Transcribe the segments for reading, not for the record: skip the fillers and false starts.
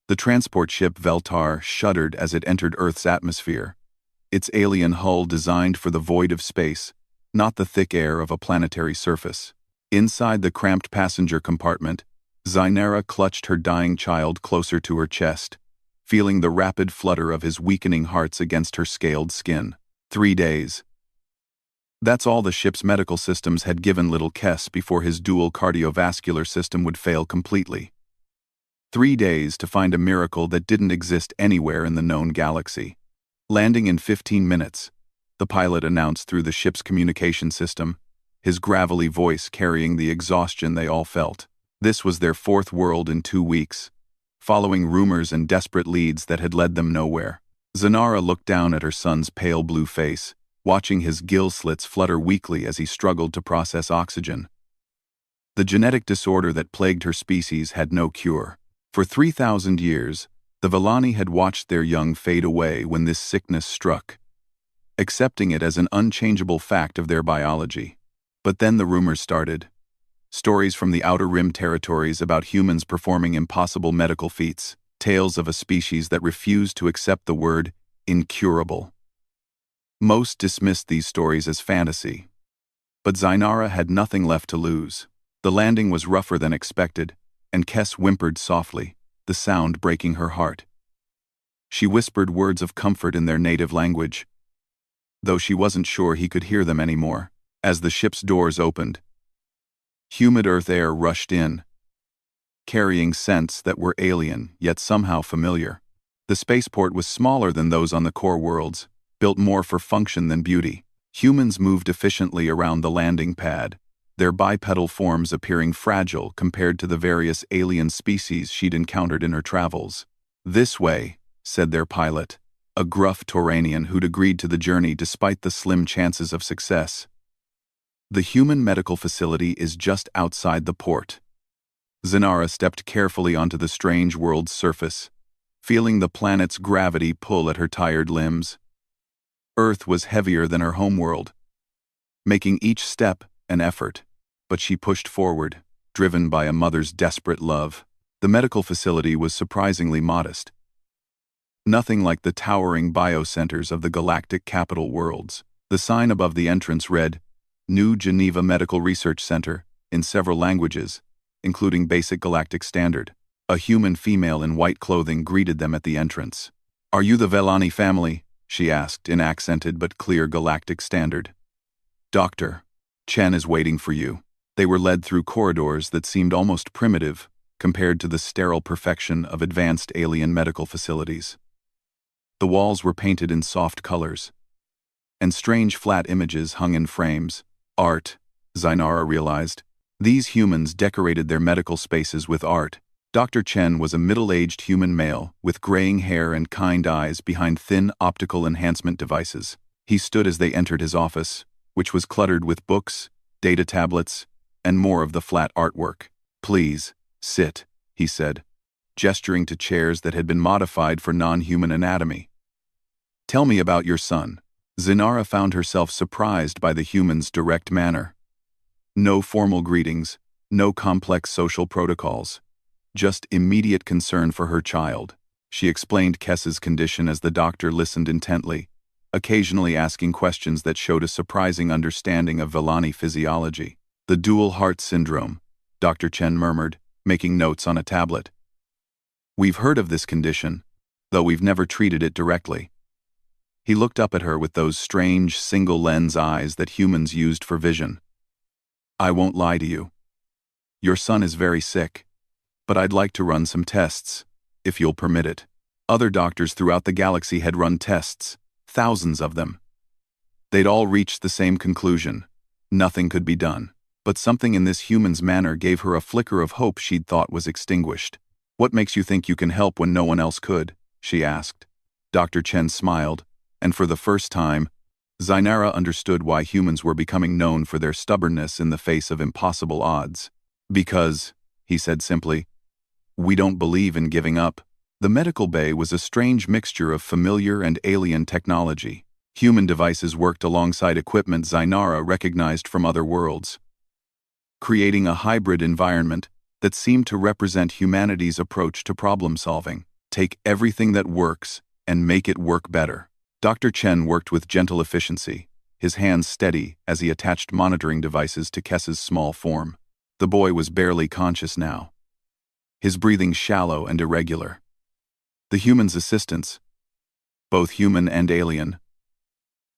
The transport ship Veltar shuddered as it entered Earth's atmosphere, its alien hull designed for the void of space, not the thick air of a planetary surface. Inside the cramped passenger compartment, Zainara clutched her dying child closer to her chest, feeling the rapid flutter of his weakening hearts against her scaled skin. 3 days. That's all the ship's medical systems had given little Kes before his dual cardiovascular system would fail completely. 3 days to find a miracle that didn't exist anywhere in the known galaxy. Landing in 15 minutes, the pilot announced through the ship's communication system, his gravelly voice carrying the exhaustion they all felt. This was their 4th world in 2 weeks, following rumors and desperate leads that had led them nowhere. Zainara looked down at her son's pale blue face, watching his gill slits flutter weakly as he struggled to process oxygen. The genetic disorder that plagued her species had no cure. For 3,000 years, the Vellani had watched their young fade away when this sickness struck, accepting it as an unchangeable fact of their biology. But then the rumors started. Stories from the Outer Rim territories about humans performing impossible medical feats, tales of a species that refused to accept the word incurable. Most dismissed these stories as fantasy, but Zainara had nothing left to lose. The landing was rougher than expected, and Kes whimpered softly, the sound breaking her heart. She whispered words of comfort in their native language, though she wasn't sure he could hear them anymore. As the ship's doors opened, humid Earth air rushed in, carrying scents that were alien yet somehow familiar. The spaceport was smaller than those on the core worlds, built more for function than beauty. Humans moved efficiently around the landing pad, their bipedal forms appearing fragile compared to the various alien species she'd encountered in her travels. "This way," said their pilot, a gruff Tauranian who'd agreed to the journey despite the slim chances of success. "The human medical facility is just outside the port." Zainara stepped carefully onto the strange world's surface, feeling the planet's gravity pull at her tired limbs. Earth was heavier than her homeworld, making each step an effort, but she pushed forward, driven by a mother's desperate love. The medical facility was surprisingly modest. Nothing like the towering biocenters of the galactic capital worlds. The sign above the entrance read, "New Geneva Medical Research Center," in several languages, including Basic Galactic Standard. A human female in white clothing greeted them at the entrance. "Are you the Vellani family?" she asked in accented but clear Galactic Standard. "Doctor Chen is waiting for you." They were led through corridors that seemed almost primitive compared to the sterile perfection of advanced alien medical facilities. The walls were painted in soft colors, and strange flat images hung in frames. Art, Zainara realized. These humans decorated their medical spaces with art. Dr. Chen was a middle-aged human male with graying hair and kind eyes behind thin optical enhancement devices. He stood as they entered his office, which was cluttered with books, data tablets, and more of the flat artwork. "Please, sit," he said, gesturing to chairs that had been modified for non-human anatomy. "Tell me about your son." Zainara found herself surprised by the human's direct manner. No formal greetings, no complex social protocols, just immediate concern for her child. She explained Kes's condition as the doctor listened intently, occasionally asking questions that showed a surprising understanding of Vellani physiology. "The dual heart syndrome," Dr. Chen murmured, making notes on a tablet. "We've heard of this condition, though we've never treated it directly." He looked up at her with those strange single-lens eyes that humans used for vision. "I won't lie to you. Your son is very sick, but I'd like to run some tests, if you'll permit it." Other doctors throughout the galaxy had run tests, thousands of them. They'd all reached the same conclusion: nothing could be done. But something in this human's manner gave her a flicker of hope she'd thought was extinguished. "What makes you think you can help when no one else could?" she asked. Dr. Chen smiled, and for the first time, Zainara understood why humans were becoming known for their stubbornness in the face of impossible odds. "Because," he said simply, "we don't believe in giving up." The medical bay was a strange mixture of familiar and alien technology. Human devices worked alongside equipment Zainara recognized from other worlds, creating a hybrid environment that seemed to represent humanity's approach to problem-solving. Take everything that works and make it work better. Dr. Chen worked with gentle efficiency, his hands steady as he attached monitoring devices to Kess's small form. The boy was barely conscious now, his breathing shallow and irregular. The human's assistants, both human and alien,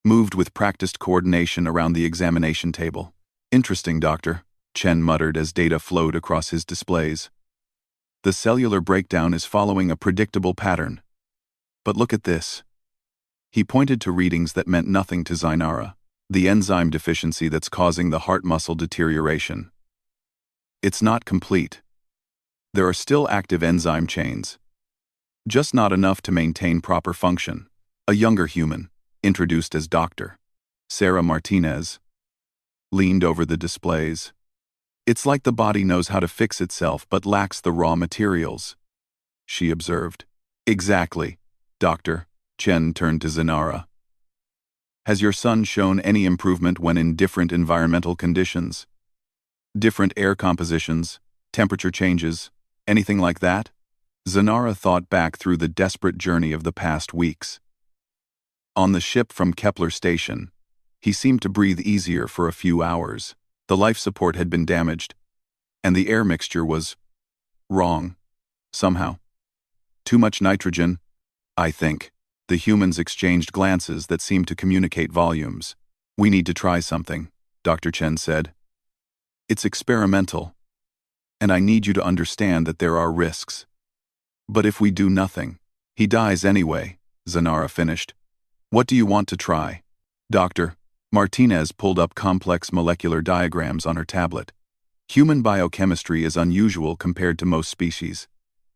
moved with practiced coordination around the examination table. Interesting, Doctor, Chen muttered as data flowed across his displays. The cellular breakdown is following a predictable pattern. But look at this. He pointed to readings that meant nothing to Zainara, the enzyme deficiency that's causing the heart muscle deterioration. It's not complete. There are still active enzyme chains, just not enough to maintain proper function. A younger human, introduced as Dr. Sarah Martinez, leaned over the displays. It's like the body knows how to fix itself but lacks the raw materials, she observed. Exactly, Doctor. Chen turned to Zainara. Has your son shown any improvement when in different environmental conditions? Different air compositions, temperature changes, anything like that? Zainara thought back through the desperate journey of the past weeks. On the ship from Kepler Station, he seemed to breathe easier for a few hours. The life support had been damaged, and the air mixture was wrong, somehow. Too much nitrogen, I think. The humans exchanged glances that seemed to communicate volumes. We need to try something, Dr. Chen said. It's experimental, and I need you to understand that there are risks. But if we do nothing, he dies anyway, Zainara finished. What do you want to try? Doctor, Martinez pulled up complex molecular diagrams on her tablet. Human biochemistry is unusual compared to most species.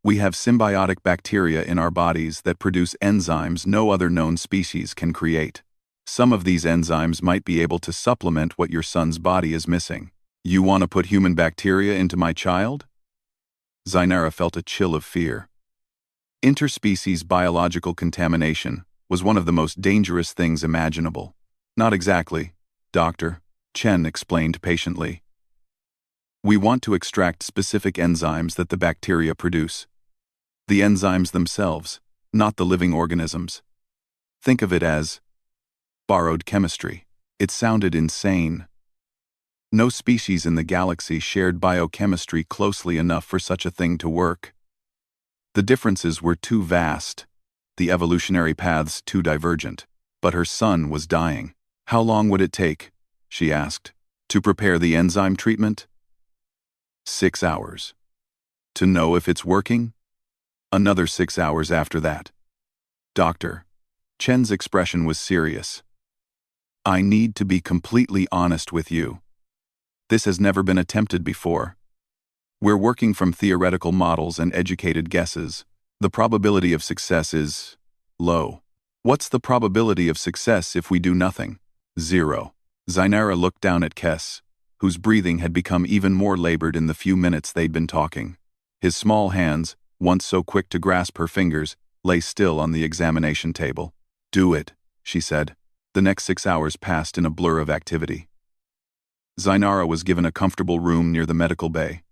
We have symbiotic bacteria in our bodies that produce enzymes no other known species can create. Some of these enzymes might be able to supplement what your son's body is missing. You want to put human bacteria into my child? Zainara felt a chill of fear. Interspecies biological contamination was one of the most dangerous things imaginable. Not exactly, Doctor, Chen explained patiently. We want to extract specific enzymes that the bacteria produce. The enzymes themselves, not the living organisms. Think of it as borrowed chemistry. It sounded insane. No species in the galaxy shared biochemistry closely enough for such a thing to work. The differences were too vast, the evolutionary paths too divergent. But her son was dying. How long would it take, she asked, to prepare the enzyme treatment? 6 hours. To know if it's working? Another 6 hours after that. Doctor, Chen's expression was serious. I need to be completely honest with you. This has never been attempted before. We're working from theoretical models and educated guesses. The probability of success is low. What's the probability of success if we do nothing? 0. Zainara looked down at Kess, whose breathing had become even more labored in the few minutes they'd been talking. His small hands, once so quick to grasp her fingers, lay still on the examination table. Do it, she said. The next 6 hours passed in a blur of activity. Zainara was given a comfortable room near the medical bay.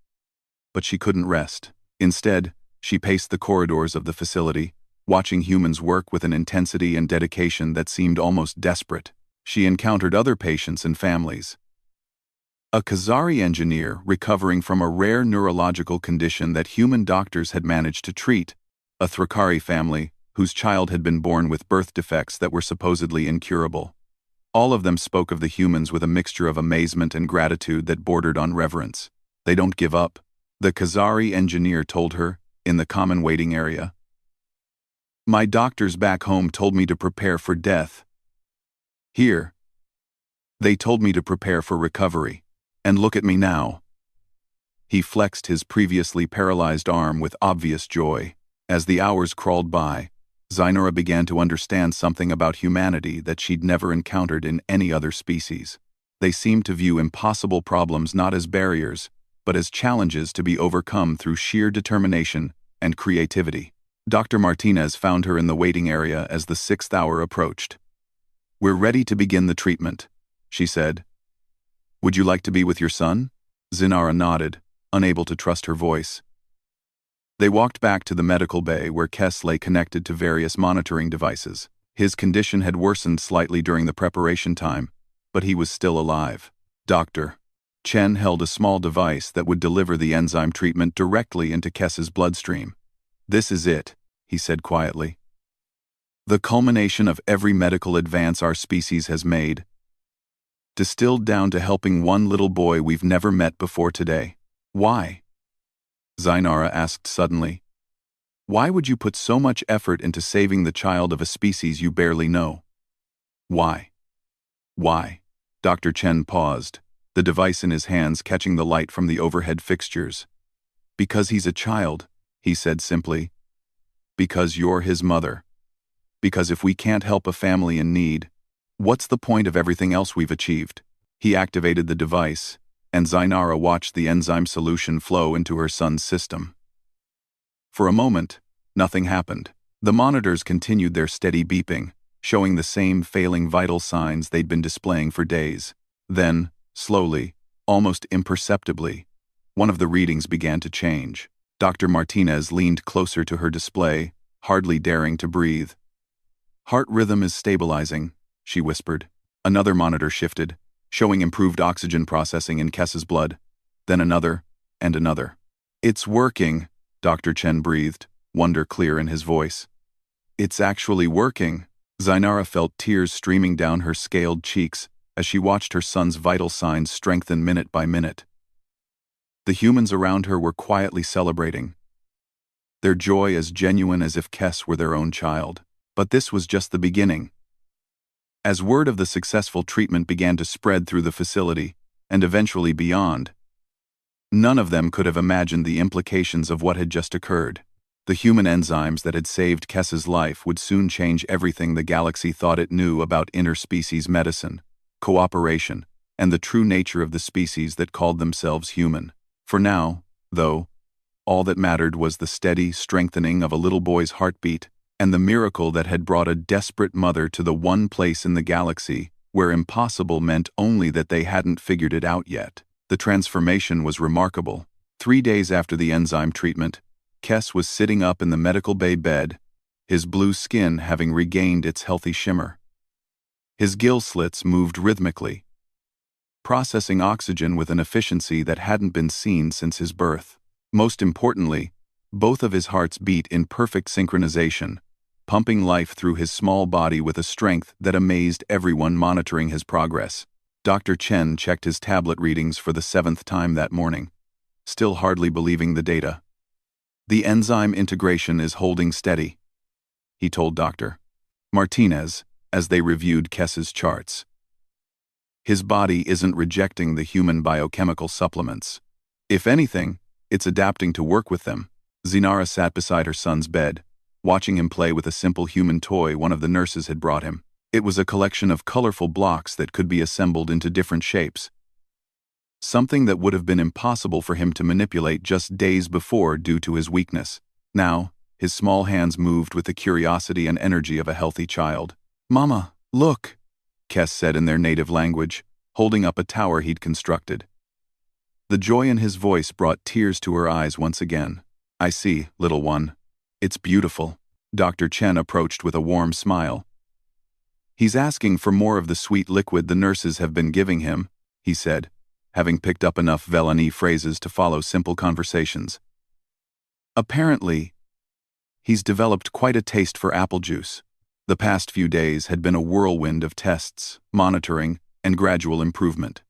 But she couldn't rest. Instead, she paced the corridors of the facility, watching humans work with an intensity and dedication that seemed almost desperate. She encountered other patients and families. A Khazari engineer recovering from a rare neurological condition that human doctors had managed to treat, a Thrakari family whose child had been born with birth defects that were supposedly incurable. All of them spoke of the humans with a mixture of amazement and gratitude that bordered on reverence. They don't give up, the Khazari engineer told her, in the common waiting area. My doctors back home told me to prepare for death. Here, they told me to prepare for recovery. And look at me now. He flexed his previously paralyzed arm with obvious joy. As the hours crawled by, Zainara began to understand something about humanity that she'd never encountered in any other species. They seemed to view impossible problems not as barriers, but as challenges to be overcome through sheer determination and creativity. Dr. Martinez found her in the waiting area as the 6th hour approached. We're ready to begin the treatment, she said. Would you like to be with your son? Zainara nodded, unable to trust her voice. They walked back to the medical bay where Kess lay connected to various monitoring devices. His condition had worsened slightly during the preparation time, but he was still alive. Dr. Chen held a small device that would deliver the enzyme treatment directly into Kess's bloodstream. "This is it," he said quietly. "The culmination of every medical advance our species has made, distilled down to helping one little boy we've never met before today." "Why?" Zainara asked suddenly. "Why would you put so much effort into saving the child of a species you barely know?" "Why? Why?" Dr. Chen paused, the device in his hands catching the light from the overhead fixtures. "Because he's a child," he said simply. "Because you're his mother. Because if we can't help a family in need, what's the point of everything else we've achieved?" He activated the device, and Zainara watched the enzyme solution flow into her son's system. For a moment, nothing happened. The monitors continued their steady beeping, showing the same failing vital signs they'd been displaying for days. Then, slowly, almost imperceptibly, one of the readings began to change. Dr. Martinez leaned closer to her display, hardly daring to breathe. "Heart rhythm is stabilizing," she whispered. Another monitor shifted, showing improved oxygen processing in Kess's blood. Then another, and another. "It's working," Dr. Chen breathed, wonder clear in his voice. "It's actually working." Zainara felt tears streaming down her scaled cheeks as she watched her son's vital signs strengthen minute by minute. The humans around her were quietly celebrating, their joy as genuine as if Kess were their own child. But this was just the beginning. As word of the successful treatment began to spread through the facility, and eventually beyond, none of them could have imagined the implications of what had just occurred. The human enzymes that had saved Kess's life would soon change everything the galaxy thought it knew about interspecies medicine, cooperation, and the true nature of the species that called themselves human. For now, though, all that mattered was the steady strengthening of a little boy's heartbeat, and the miracle that had brought a desperate mother to the one place in the galaxy where impossible meant only that they hadn't figured it out yet. The transformation was remarkable. 3 days after the enzyme treatment, Kess was sitting up in the medical bay bed, his blue skin having regained its healthy shimmer. His gill slits moved rhythmically, processing oxygen with an efficiency that hadn't been seen since his birth. Most importantly, both of his hearts beat in perfect synchronization, pumping life through his small body with a strength that amazed everyone monitoring his progress. Dr. Chen checked his tablet readings for the 7th time that morning, still hardly believing the data. "The enzyme integration is holding steady," he told Dr. Martinez as they reviewed Kess's charts. "His body isn't rejecting the human biochemical supplements. If anything, it's adapting to work with them." Zainara sat beside her son's bed, watching him play with a simple human toy one of the nurses had brought him. It was a collection of colorful blocks that could be assembled into different shapes, something that would have been impossible for him to manipulate just days before due to his weakness. Now, his small hands moved with the curiosity and energy of a healthy child. "Mama, look," Kess said in their native language, holding up a tower he'd constructed. The joy in his voice brought tears to her eyes once again. "I see, little one. It's beautiful." Dr. Chen approached with a warm smile. "He's asking for more of the sweet liquid the nurses have been giving him," he said, having picked up enough Velani phrases to follow simple conversations. "Apparently, he's developed quite a taste for apple juice." The past few days had been a whirlwind of tests, monitoring, and gradual improvement.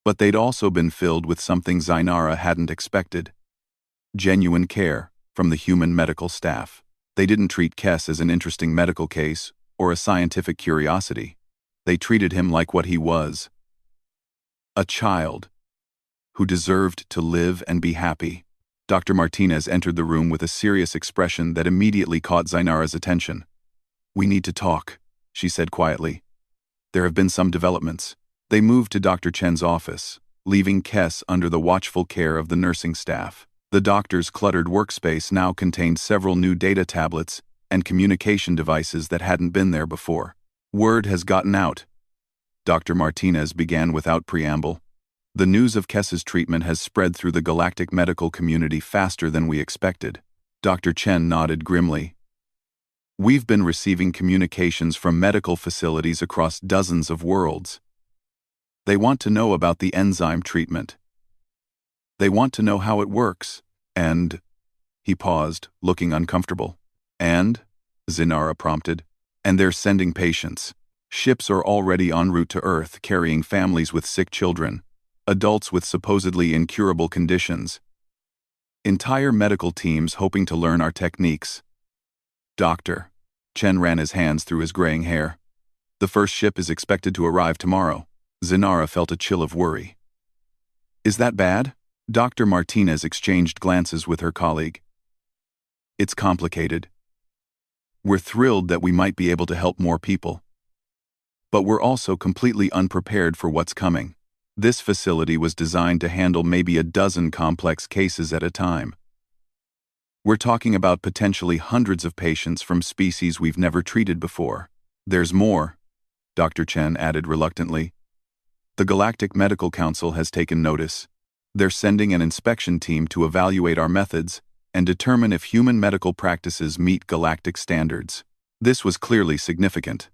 But they'd also been filled with something Zainara hadn't expected: genuine care from the human medical staff. They didn't treat Kess as an interesting medical case or a scientific curiosity. They treated him like what he was: a child who deserved to live and be happy. Dr. Martinez entered the room with a serious expression that immediately caught Zainara's attention. "We need to talk," she said quietly. "There have been some developments." They moved to Dr. Chen's office, leaving Kess under the watchful care of the nursing staff. The doctor's cluttered workspace now contained several new data tablets and communication devices that hadn't been there before. "Word has gotten out," Dr. Martinez began without preamble. The news of Kess's treatment has spread through the galactic medical community faster than we expected. Dr. Chen nodded grimly. We've been receiving communications from medical facilities across dozens of worlds. They want to know about the enzyme treatment. They want to know how it works, and... He paused, looking uncomfortable. And? Zinara prompted. And they're sending patients. Ships are already en route to Earth, carrying families with sick children, adults with supposedly incurable conditions. Entire medical teams hoping to learn our techniques. Doctor. Chen ran his hands through his graying hair. The first ship is expected to arrive tomorrow. Zinara felt a chill of worry. Is that bad? Dr. Martinez exchanged glances with her colleague. It's complicated. We're thrilled that we might be able to help more people. But we're also completely unprepared for what's coming. This facility was designed to handle maybe a dozen complex cases at a time. We're talking about potentially hundreds of patients from species we've never treated before. There's more, Dr. Chen added reluctantly. The Galactic Medical Council has taken notice. They're sending an inspection team to evaluate our methods and determine if human medical practices meet galactic standards. This was clearly significant,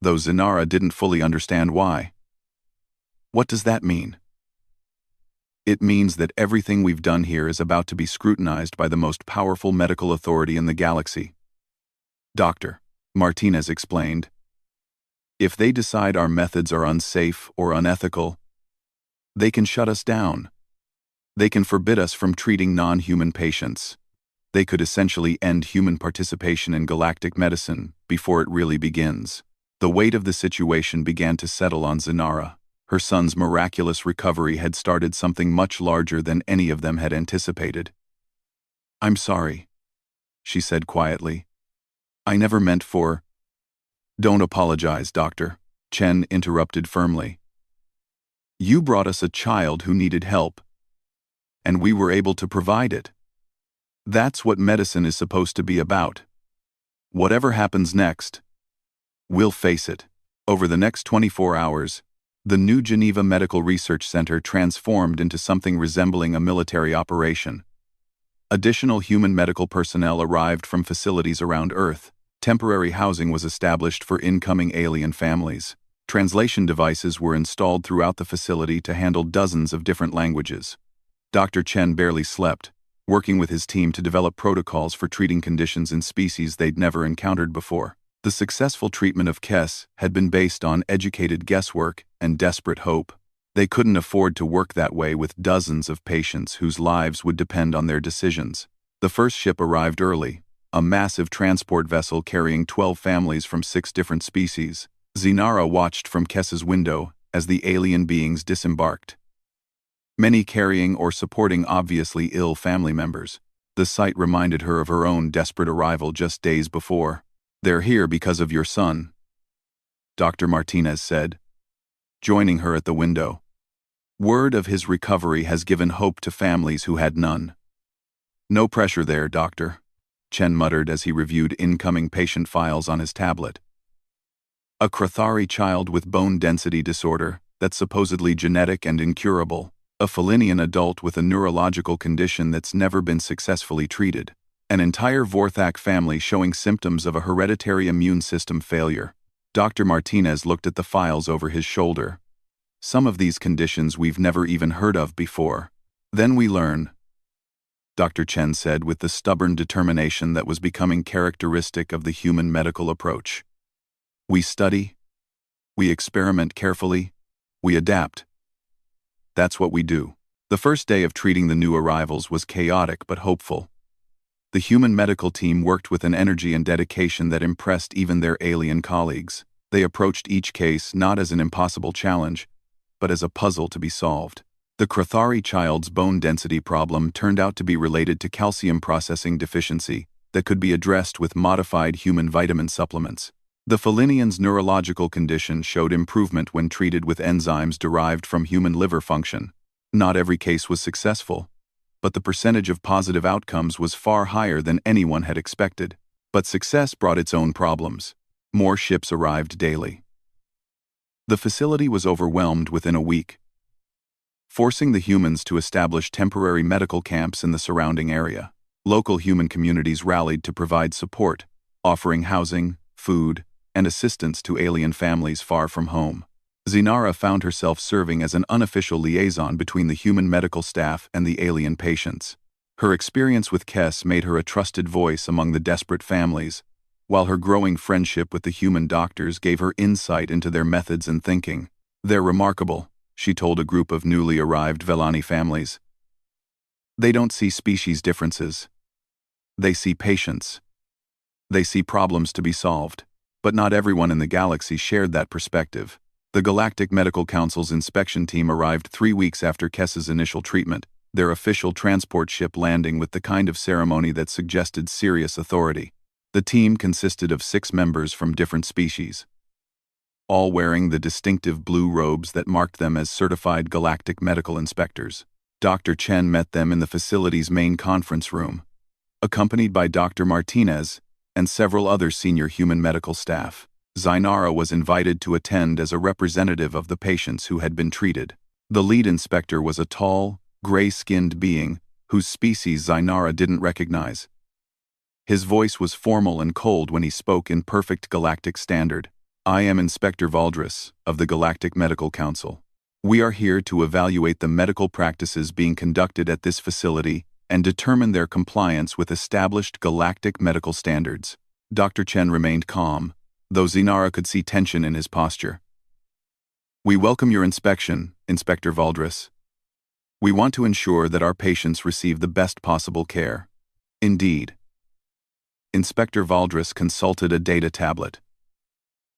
though Zinara didn't fully understand why. What does that mean? It means that everything we've done here is about to be scrutinized by the most powerful medical authority in the galaxy. Dr. Martinez explained. If they decide our methods are unsafe or unethical, they can shut us down. They can forbid us from treating non-human patients. They could essentially end human participation in galactic medicine before it really begins. The weight of the situation began to settle on Zinara. Her son's miraculous recovery had started something much larger than any of them had anticipated. I'm sorry, she said quietly. I never meant for... Don't apologize, Doctor, Chen interrupted firmly. You brought us a child who needed help, and we were able to provide it. That's what medicine is supposed to be about. Whatever happens next, we'll face it. Over the next 24 hours, the New Geneva Medical Research Center transformed into something resembling a military operation. Additional human medical personnel arrived from facilities around Earth. Temporary housing was established for incoming alien families. Translation devices were installed throughout the facility to handle dozens of different languages. Dr. Chen barely slept, working with his team to develop protocols for treating conditions in species they'd never encountered before. The successful treatment of Kess had been based on educated guesswork and desperate hope. They couldn't afford to work that way with dozens of patients whose lives would depend on their decisions. The first ship arrived early, a massive transport vessel carrying 12 families from 6 different species. Zinara watched from Kess's window as the alien beings disembarked, many carrying or supporting obviously ill family members. The sight reminded her of her own desperate arrival just days before. They're here because of your son, Dr. Martinez said, joining her at the window. Word of his recovery has given hope to families who had none. No pressure there, Doctor, Chen muttered as he reviewed incoming patient files on his tablet. A Krathari child with bone density disorder that's supposedly genetic and incurable. A Felinian adult with a neurological condition that's never been successfully treated. An entire Vorthak family showing symptoms of a hereditary immune system failure. Dr. Martinez looked at the files over his shoulder. Some of these conditions we've never even heard of before. Then we learn, Dr. Chen said with the stubborn determination that was becoming characteristic of the human medical approach. We study, we experiment carefully, we adapt. That's what we do. The first day of treating the new arrivals was chaotic but hopeful. The human medical team worked with an energy and dedication that impressed even their alien colleagues. They approached each case not as an impossible challenge, but as a puzzle to be solved. The Krathari child's bone density problem turned out to be related to calcium processing deficiency that could be addressed with modified human vitamin supplements. The Felinian's neurological condition showed improvement when treated with enzymes derived from human liver function. Not every case was successful, but the percentage of positive outcomes was far higher than anyone had expected. But success brought its own problems. More ships arrived daily. The facility was overwhelmed within a week. forcing the humans to establish temporary medical camps in the surrounding area. Local human communities rallied to provide support, offering housing, food, and assistance to alien families far from home. Zinara found herself serving as an unofficial liaison between the human medical staff and the alien patients. Her experience with Kes made her a trusted voice among the desperate families, while her growing friendship with the human doctors gave her insight into their methods and thinking. "They're remarkable," she told a group of newly arrived Velani families. "They don't see species differences. They see patience. They see problems to be solved." But not everyone in the galaxy shared that perspective. The Galactic Medical Council's inspection team arrived 3 weeks after Kes's initial treatment, their official transport ship landing with the kind of ceremony that suggested serious authority. The team consisted of 6 members from different species, all wearing the distinctive blue robes that marked them as certified galactic medical inspectors. Dr. Chen met them in the facility's main conference room, accompanied by Dr. Martinez and several other senior human medical staff. Zinara was invited to attend as a representative of the patients who had been treated. The lead inspector was a tall, gray-skinned being whose species Zinara didn't recognize. His voice was formal and cold when he spoke in perfect galactic standard. "I am Inspector Valdris of the Galactic Medical Council. We are here to evaluate the medical practices being conducted at this facility and determine their compliance with established galactic medical standards." Dr. Chen remained calm, though Zinara could see tension in his posture. "We welcome your inspection, Inspector Valdris. We want to ensure that our patients receive the best possible care." "Indeed." Inspector Valdris consulted a data tablet.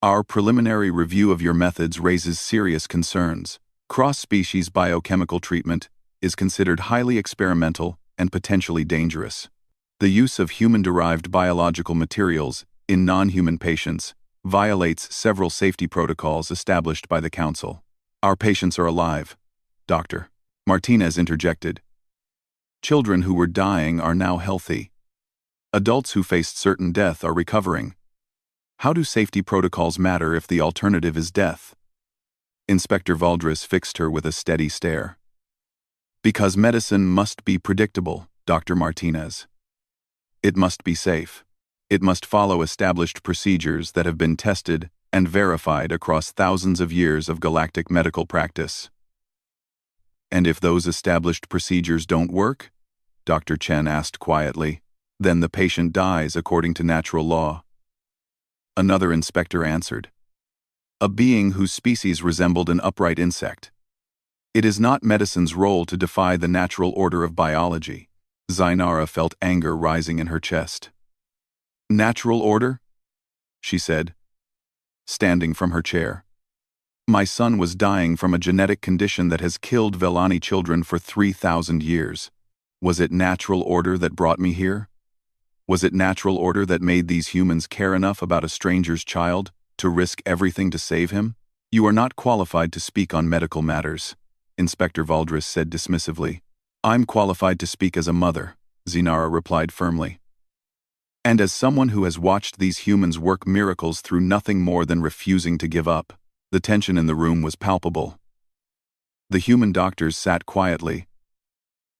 "Our preliminary review of your methods raises serious concerns. Cross-species biochemical treatment is considered highly experimental and potentially dangerous. The use of human-derived biological materials in non-human patients violates several safety protocols established by the Council." "Our patients are alive, Doctor," Martinez interjected. "Children who were dying are now healthy. Adults who faced certain death are recovering. How do safety protocols matter if the alternative is death?" Inspector Valdris fixed her with a steady stare. "Because medicine must be predictable, Dr. Martinez. It must be safe. It must follow established procedures that have been tested and verified across thousands of years of galactic medical practice." "And if those established procedures don't work?" Dr. Chen asked quietly. "Then the patient dies according to natural law." Another inspector answered. "A being whose species resembled an upright insect. It is not medicine's role to defy the natural order of biology." Zinara felt anger rising in her chest. "Natural order?" she said, standing from her chair. "My son was dying from a genetic condition that has killed Velani children for 3,000 years. Was it natural order that brought me here? Was it natural order that made these humans care enough about a stranger's child to risk everything to save him?" "You are not qualified to speak on medical matters," Inspector Valdris said dismissively. "I'm qualified to speak as a mother," Zinara replied firmly. "And as someone who has watched these humans work miracles through nothing more than refusing to give up." The tension in the room was palpable. The human doctors sat quietly,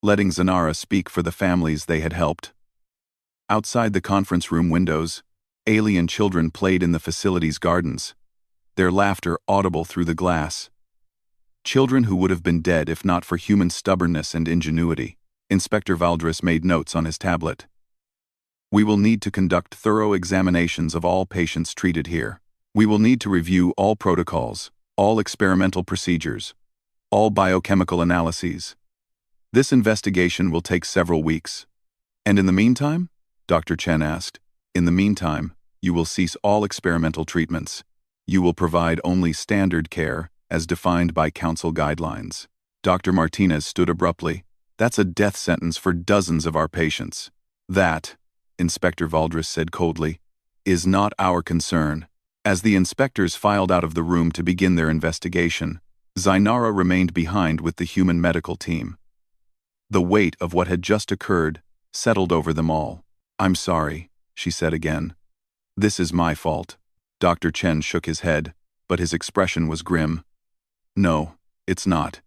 letting Zinara speak for the families they had helped. Outside the conference room windows, alien children played in the facility's gardens, their laughter audible through the glass. Children who would have been dead if not for human stubbornness and ingenuity. Inspector Valdris made notes on his tablet. "We will need to conduct thorough examinations of all patients treated here. We will need to review all protocols, all experimental procedures, all biochemical analyses. This investigation will take several weeks." "And in the meantime?" Dr. Chen asked. "In the meantime, you will cease all experimental treatments. You will provide only standard care as defined by Council guidelines." Dr. Martinez stood abruptly. "That's a death sentence for dozens of our patients." "That," Inspector Valdris said coldly, "is not our concern." As the inspectors filed out of the room to begin their investigation, Zinara remained behind with the human medical team. The weight of what had just occurred settled over them all. "I'm sorry," she said again. "This is my fault." Dr. Chen shook his head, but his expression was grim. "No, it's not.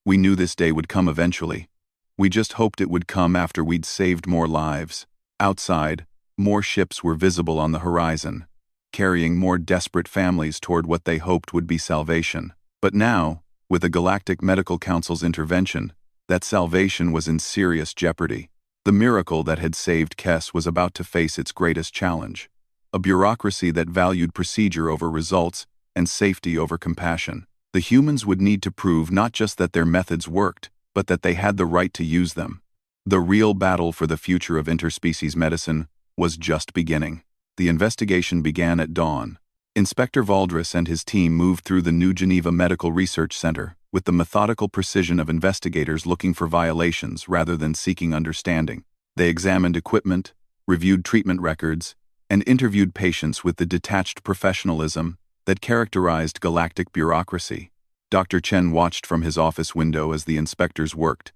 We knew this day would come eventually. We just hoped it would come after we'd saved more lives. Outside, more ships were visible on the horizon, carrying more desperate families toward what they hoped would be salvation. But now, with the Galactic Medical Council's intervention, that salvation was in serious jeopardy. The miracle that had saved Kess was about to face its greatest challenge. A bureaucracy that valued procedure over results and safety over compassion. The humans would need to prove not just that their methods worked, but that they had the right to use them. The real battle for the future of interspecies medicine was just beginning. The investigation began at dawn. Inspector Valdris and his team moved through the New Geneva Medical Research Center with the methodical precision of investigators looking for violations rather than seeking understanding. They examined equipment, reviewed treatment records, and interviewed patients with the detached professionalism that characterized galactic bureaucracy. Dr. Chen watched from his office window as the inspectors worked,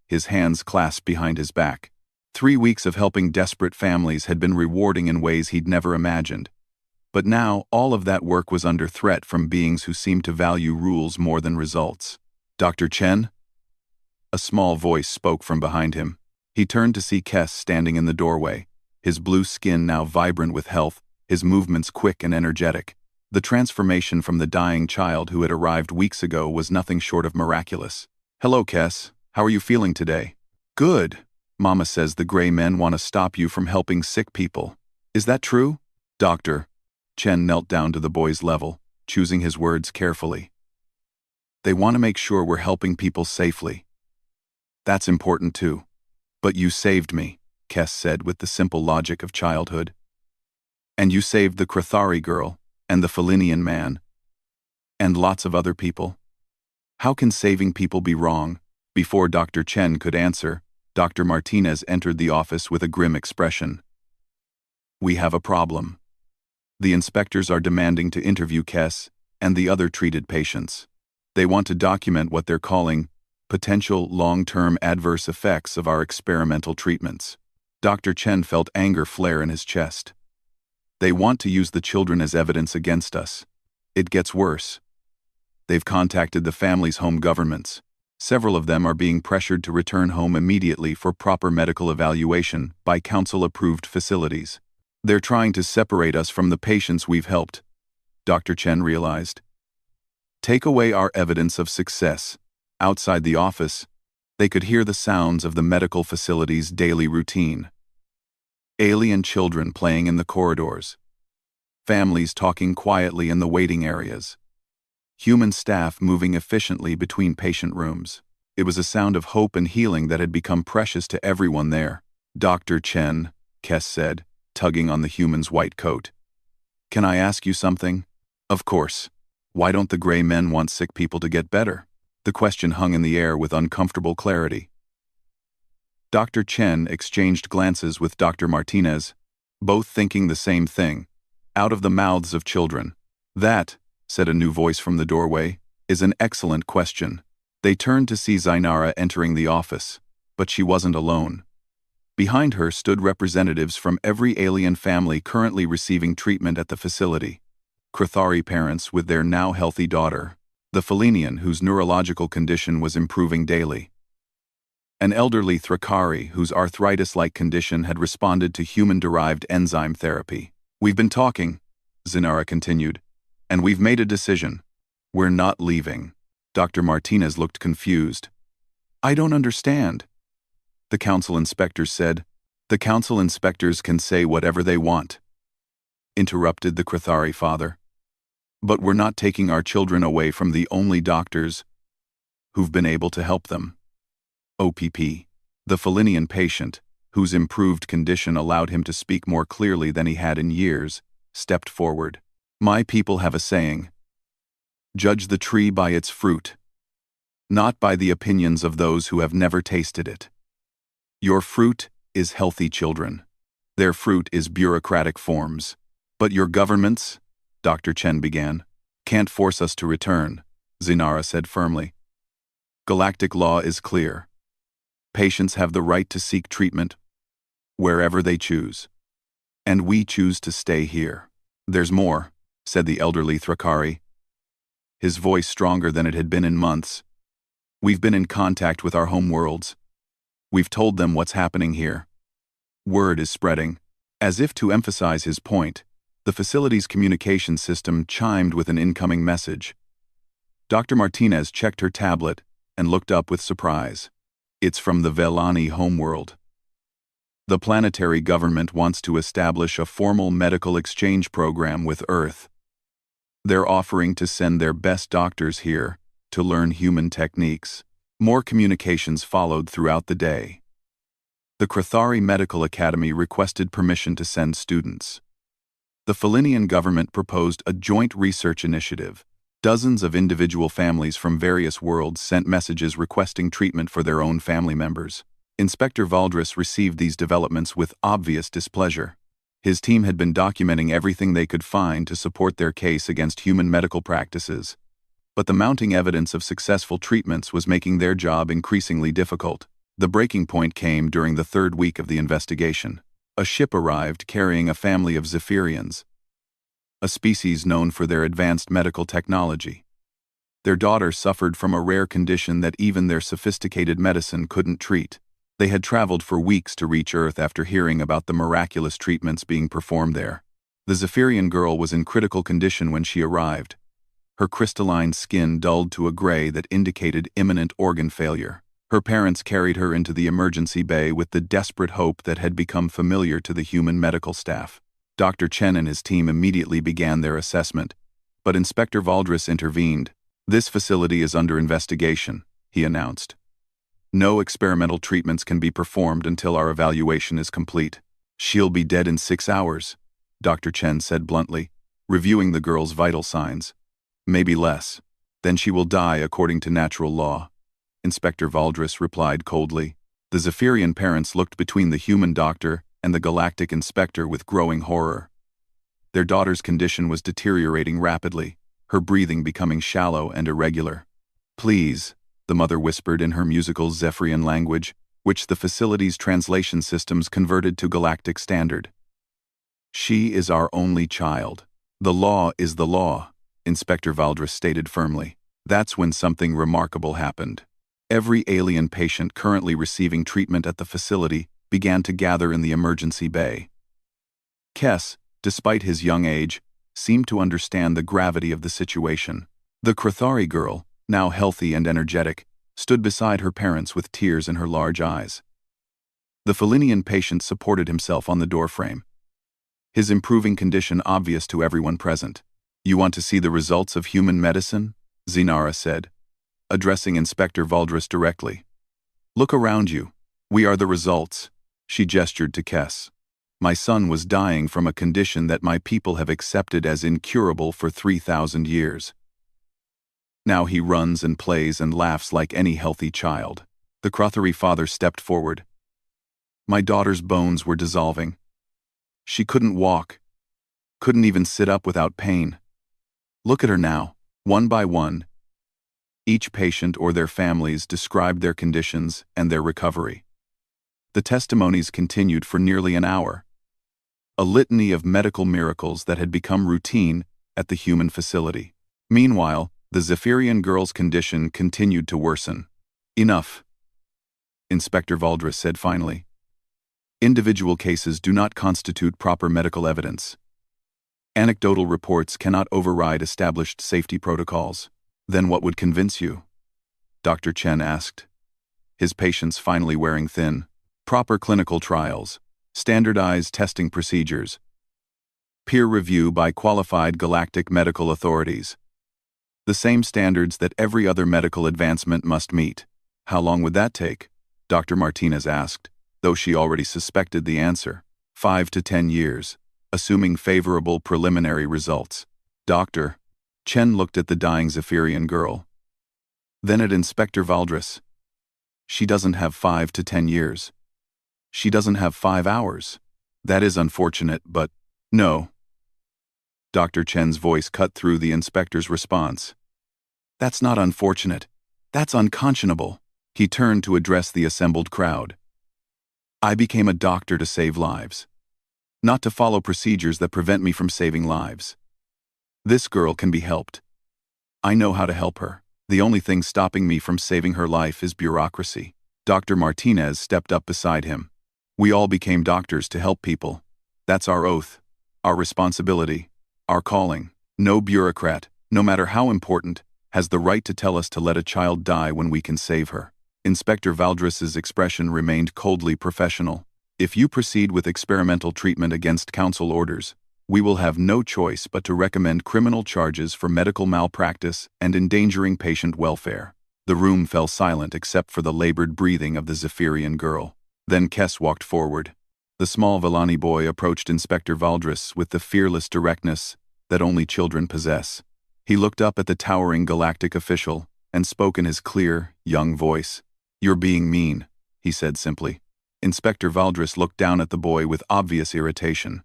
his hands clasped behind his back. 3 weeks of helping desperate families had been rewarding in ways he'd never imagined. But now, all of that work was under threat from beings who seemed to value rules more than results. "Dr. Chen?" A small voice spoke from behind him. He turned to see Kess standing in the doorway, his blue skin now vibrant with health, his movements quick and energetic. The transformation from the dying child who had arrived weeks ago was nothing short of miraculous. "Hello, Kess. How are you feeling today?" "Good. Mama says the gray men want to stop you from helping sick people. Is that true?" "Doctor." Chen knelt down to the boy's level, choosing his words carefully. "They want to make sure we're helping people safely. That's important too. But you saved me," Kess said with the simple logic of childhood. "And you saved the Krathari girl, and the Felinian man, and lots of other people. How can saving people be wrong?" Before Dr. Chen could answer, Dr. Martinez entered the office with a grim expression. "We have a problem. The inspectors are demanding to interview Kess and the other treated patients. They want to document what they're calling potential long-term adverse effects of our experimental treatments." Dr. Chen felt anger flare in his chest. "They want to use the children as evidence against us. It gets worse. They've contacted the families' home governments. Several of them are being pressured to return home immediately for proper medical evaluation by council-approved facilities. They're trying to separate us from the patients we've helped," Dr. Chen realized. "Take away our evidence of success." Outside the office, they could hear the sounds of the medical facility's daily routine. Alien children playing in the corridors. Families talking quietly in the waiting areas. Human staff moving efficiently between patient rooms. It was a sound of hope and healing that had become precious to everyone there. "Dr. Chen," Kess said, tugging on the human's white coat. "Can I ask you something?" "Of course. Why don't the gray men want sick people to get better?" The question hung in the air with uncomfortable clarity. Dr. Chen exchanged glances with Dr. Martinez, both thinking the same thing. Out of the mouths of children. "That," said a new voice from the doorway, "is an excellent question." They turned to see Zainara entering the office, but she wasn't alone. Behind her stood representatives from every alien family currently receiving treatment at the facility. Krathari parents with their now healthy daughter, the Felinian whose neurological condition was improving daily. An elderly Thrakari whose arthritis-like condition had responded to human-derived enzyme therapy. "We've been talking," Zinara continued, "and we've made a decision. We're not leaving." Dr. Martinez looked confused. "I don't understand." The council inspectors said. "The council inspectors can say whatever they want," interrupted the Krathari father. "But we're not taking our children away from the only doctors who've been able to help them." OPP, the Felinian patient, whose improved condition allowed him to speak more clearly than he had in years, stepped forward. "My people have a saying. Judge the tree by its fruit, not by the opinions of those who have never tasted it. Your fruit is healthy children. Their fruit is bureaucratic forms. But your governments," Dr. Chen began, "can't force us to return," Zinara said firmly. "Galactic law is clear. Patients have the right to seek treatment wherever they choose. And we choose to stay here." "There's more," said the elderly Thrakari, his voice stronger than it had been in months. We've been in contact with our home worlds. We've told them what's happening here. Word is spreading. As if to emphasize his point, the facility's communication system chimed with an incoming message. Dr. Martinez checked her tablet and looked up with surprise. It's from the Velani homeworld. The planetary government wants to establish a formal medical exchange program with Earth. They're offering to send their best doctors here to learn human techniques. More communications followed throughout the day. The Krathari Medical Academy requested permission to send students. The Felinian government proposed a joint research initiative. Dozens of individual families from various worlds sent messages requesting treatment for their own family members. Inspector Valdris received these developments with obvious displeasure. His team had been documenting everything they could find to support their case against human medical practices. But the mounting evidence of successful treatments was making their job increasingly difficult. The breaking point came during the third week of the investigation. A ship arrived carrying a family of Zephyrians, a species known for their advanced medical technology. Their daughter suffered from a rare condition that even their sophisticated medicine couldn't treat. They had traveled for weeks to reach Earth after hearing about the miraculous treatments being performed there. The Zephyrian girl was in critical condition when she arrived. Her crystalline skin dulled to a gray that indicated imminent organ failure. Her parents carried her into the emergency bay with the desperate hope that had become familiar to the human medical staff. Dr. Chen and his team immediately began their assessment, but Inspector Valdris intervened. "This facility is under investigation," he announced. "No experimental treatments can be performed until our evaluation is complete." "She'll be dead in 6 hours," Dr. Chen said bluntly, reviewing the girl's vital signs. "Maybe less. Then she will die according to natural law," Inspector Valdris replied coldly. The Zephyrian parents looked between the human doctor and the galactic inspector with growing horror. Their daughter's condition was deteriorating rapidly, her breathing becoming shallow and irregular. "Please," the mother whispered in her musical Zephyrian language, which the facility's translation systems converted to galactic standard. "She is our only child. The law is the law," Inspector Valdris stated firmly. That's when something remarkable happened. Every alien patient currently receiving treatment at the facility began to gather in the emergency bay. Kess, despite his young age, seemed to understand the gravity of the situation. The Krathari girl, now healthy and energetic, stood beside her parents with tears in her large eyes. The Felinian patient supported himself on the doorframe, his improving condition obvious to everyone present. "You want to see the results of human medicine?" Zinara said, addressing Inspector Valdris directly. "Look around you. We are the results." She gestured to Kess. "My son was dying from a condition that my people have accepted as incurable for 3,000 years. Now he runs and plays and laughs like any healthy child." The Krathari father stepped forward. "My daughter's bones were dissolving. She couldn't walk, couldn't even sit up without pain. Look at her now." One by one, each patient or their families described their conditions and their recovery. The testimonies continued for nearly an hour, a litany of medical miracles that had become routine at the human facility. Meanwhile, the Zephyrian girl's condition continued to worsen. "Enough," Inspector Valdris said finally. "Individual cases do not constitute proper medical evidence. Anecdotal reports cannot override established safety protocols." "Then what would convince you?" Dr. Chen asked, his patience finally wearing thin. "Proper clinical trials, standardized testing procedures, peer review by qualified galactic medical authorities. The same standards that every other medical advancement must meet." "How long would that take?" Dr. Martinez asked, though she already suspected the answer. 5 to 10 years, assuming favorable preliminary results." "Doctor," Chen looked at the dying Zephyrian girl, then at Inspector Valdris. "She doesn't have 5 to 10 years. She doesn't have 5 hours. That is unfortunate, but..." "No." Dr. Chen's voice cut through the inspector's response. "That's not unfortunate. That's unconscionable." He turned to address the assembled crowd. "I became a doctor to save lives, not to follow procedures that prevent me from saving lives. This girl can be helped. I know how to help her." The only thing stopping me from saving her life is bureaucracy. Dr. Martinez stepped up beside him. We all became doctors to help people. That's our oath, our responsibility, our calling. No bureaucrat, no matter how important, has the right to tell us to let a child die when we can save her. Inspector Valdres's expression remained coldly professional. If you proceed with experimental treatment against council orders, we will have no choice but to recommend criminal charges for medical malpractice and endangering patient welfare. The room fell silent except for the labored breathing of the Zephyrian girl. Then Kess walked forward. The small Villani boy approached Inspector Valdres with the fearless directness that only children possess. He looked up at the towering galactic official and spoke in his clear, young voice. "You're being mean," he said simply. Inspector Valdres looked down at the boy with obvious irritation.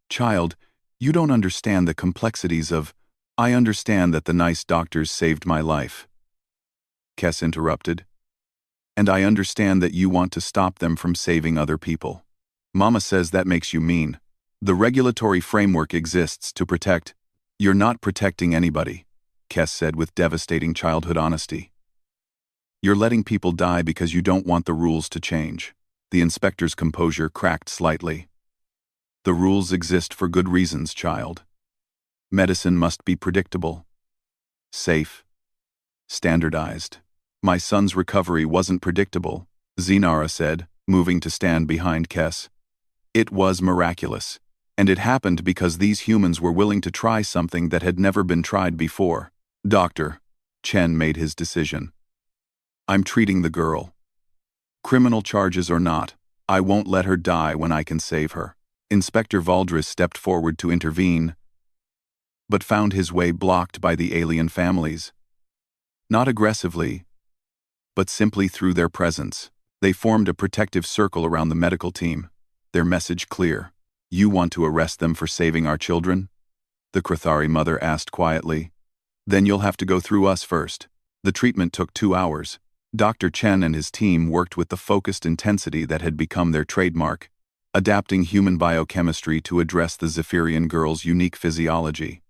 "Child, you don't understand the complexities of— I understand that the nice doctors saved my life," Kess interrupted. "And I understand that you want to stop them from saving other people. Mama says that makes you mean. The regulatory framework exists to protect— You're not protecting anybody," Kess said with devastating childhood honesty. "You're letting people die because you don't want the rules to change." The inspector's composure cracked slightly. "The rules exist for good reasons, child. Medicine must be predictable, safe, standardized." "My son's recovery wasn't predictable," Zinara said, moving to stand behind Kess. "It was miraculous. And it happened because these humans were willing to try something that had never been tried before." "Doctor," Chen made his decision. "I'm treating the girl. Criminal charges or not, I won't let her die when I can save her." Inspector Valdres stepped forward to intervene, but found his way blocked by the alien families. Not aggressively, but simply through their presence. They formed a protective circle around the medical team, their message clear. "You want to arrest them for saving our children?" the Krathari mother asked quietly. "Then you'll have to go through us first." The treatment took 2 hours. Dr. Chen and his team worked with the focused intensity that had become their trademark, adapting human biochemistry to address the Zephyrian girl's unique physiology.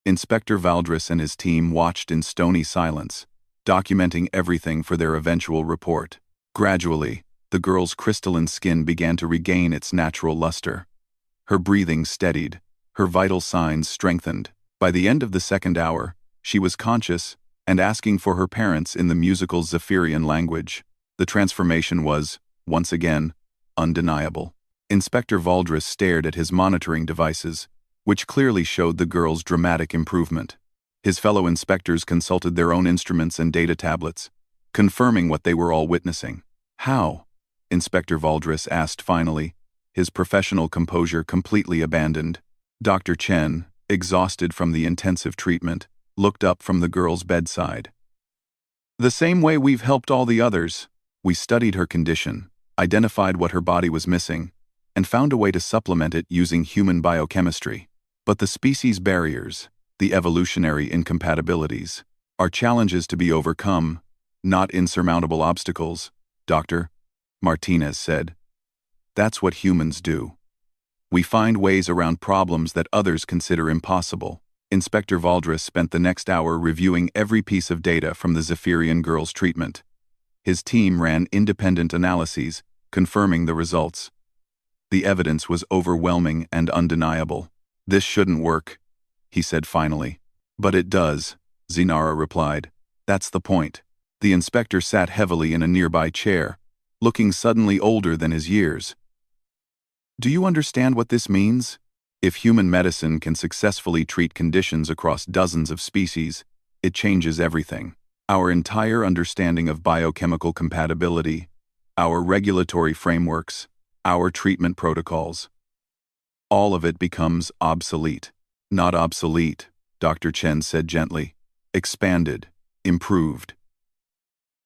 Inspector Valdres and his team watched in stony silence, documenting everything for their eventual report. Gradually, the girl's crystalline skin began to regain its natural luster. Her breathing steadied, her vital signs strengthened. By the end of the 2nd hour, she was conscious and asking for her parents in the musical Zephyrian language. The transformation was, once again, undeniable. Inspector Valdres stared at his monitoring devices, which clearly showed the girl's dramatic improvement. His fellow inspectors consulted their own instruments and data tablets, confirming what they were all witnessing. "How?" Inspector Valdres asked finally, his professional composure completely abandoned. Dr. Chen, exhausted from the intensive treatment, looked up from the girl's bedside. "The same way we've helped all the others. We studied her condition, identified what her body was missing, and found a way to supplement it using human biochemistry. But the species barriers, the evolutionary incompatibilities, are challenges to be overcome, not insurmountable obstacles," Dr. Martinez said. "That's what humans do. We find ways around problems that others consider impossible." Inspector Valdres spent the next hour reviewing every piece of data from the Zephyrian girl's treatment. His team ran independent analyses, confirming the results. The evidence was overwhelming and undeniable. "This shouldn't work," he said finally. "But it does," Zinara replied. "That's the point." The inspector sat heavily in a nearby chair, looking suddenly older than his years. "Do you understand what this means? If human medicine can successfully treat conditions across dozens of species, it changes everything. Our entire understanding of biochemical compatibility, our regulatory frameworks, our treatment protocols. All of it becomes obsolete." "Not obsolete," Dr. Chen said gently. "Expanded, improved.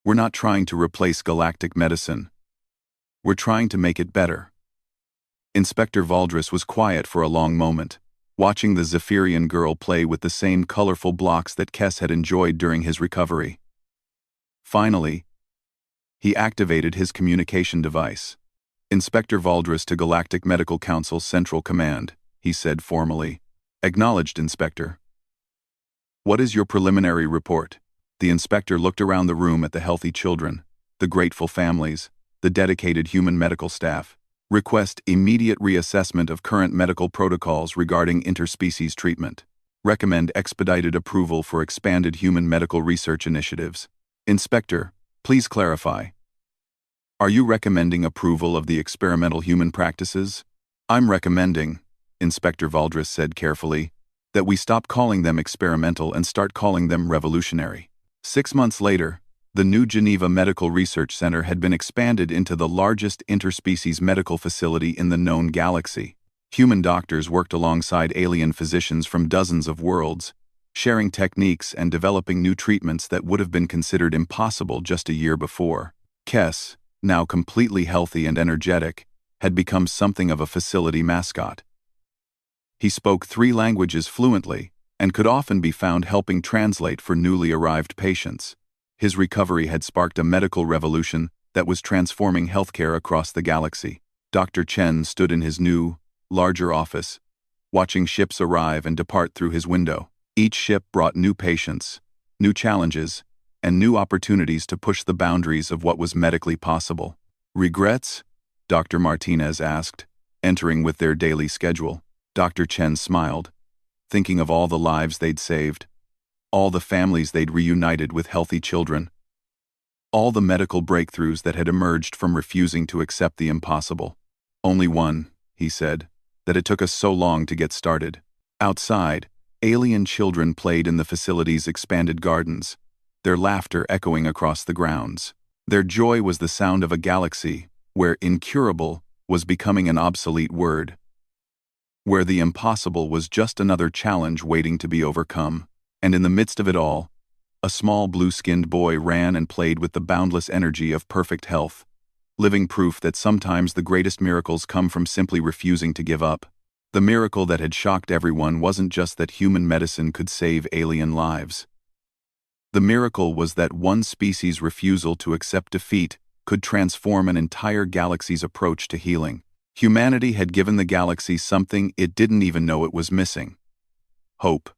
We're not trying to replace galactic medicine. We're trying to make it better." Inspector Valdres was quiet for a long moment, watching the Zephyrian girl play with the same colorful blocks that Kess had enjoyed during his recovery. Finally, he activated his communication device. "Inspector Valdres to Galactic Medical Council Central Command," he said formally. "Acknowledged, Inspector." "What is your preliminary report?" The inspector looked around the room at the healthy children, the grateful families, the dedicated human medical staff. Request immediate reassessment of current medical protocols regarding interspecies treatment. Recommend expedited approval for expanded human medical research initiatives. Inspector, please clarify. Are you recommending approval of the experimental human practices? I'm recommending, Inspector Valdris said carefully, that we stop calling them experimental and start calling them revolutionary. 6 months later, the new Geneva Medical Research Center had been expanded into the largest interspecies medical facility in the known galaxy. Human doctors worked alongside alien physicians from dozens of worlds, sharing techniques and developing new treatments that would have been considered impossible just a year before. Kess, now completely healthy and energetic, had become something of a facility mascot. He spoke 3 languages fluently and could often be found helping translate for newly arrived patients. His recovery had sparked a medical revolution that was transforming healthcare across the galaxy. Dr. Chen stood in his new, larger office, watching ships arrive and depart through his window. Each ship brought new patients, new challenges, and new opportunities to push the boundaries of what was medically possible. Regrets? Dr. Martinez asked, entering with their daily schedule. Dr. Chen smiled, thinking of all the lives they'd saved, all the families they'd reunited with healthy children, all the medical breakthroughs that had emerged from refusing to accept the impossible. Only one, he said, that it took us so long to get started. Outside, alien children played in the facility's expanded gardens, their laughter echoing across the grounds. Their joy was the sound of a galaxy where incurable was becoming an obsolete word, where the impossible was just another challenge waiting to be overcome. And in the midst of it all, a small blue-skinned boy ran and played with the boundless energy of perfect health, living proof that sometimes the greatest miracles come from simply refusing to give up. The miracle that had shocked everyone wasn't just that human medicine could save alien lives. The miracle was that one species' refusal to accept defeat could transform an entire galaxy's approach to healing. Humanity had given the galaxy something it didn't even know it was missing: hope.